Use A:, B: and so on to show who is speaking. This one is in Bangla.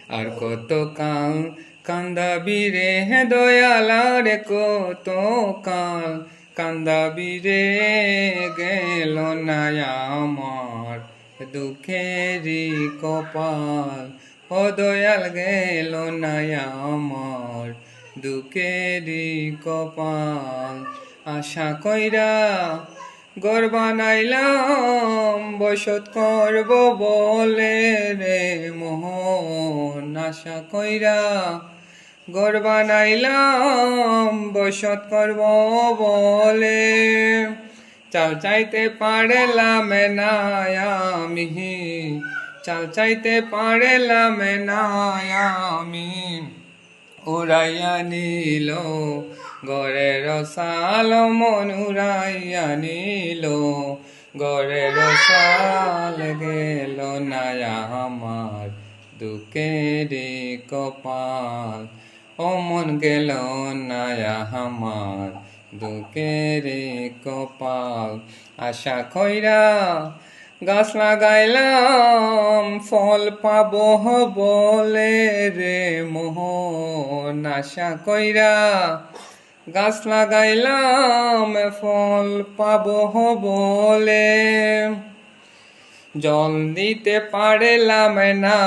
A: আর কত কাল কান্দাবি রে দয়ালার কত কাল কান্দাবি রে গেল না আমার দুঃখেরই কপাল ও দয়াল গেল না আমার দুঃখেরই কপাল আশা কইরা ঘর বানাইলাম বসত করব বলে রে মোহন আশা কইরা ঘর বানাইলাম বসত করব বলে চাল চাইতে পারলাম না আমি চাল চাইতে পারলাম না আমি উড়াইয়া নিল ঘরের সাল মন উড়াইয়া নিল ঘরের সাল গেল না আমার দুঃখেরই কপাল ও মন গেল না আমার দুঃখেরই কপাল আশা কইরা গাছ লাগাইলাম ফল পাবো বলে রে মোহন আশা কইরা গাছ লাগাইলাম ফল পাবো বলে জল দিতে পারলাম না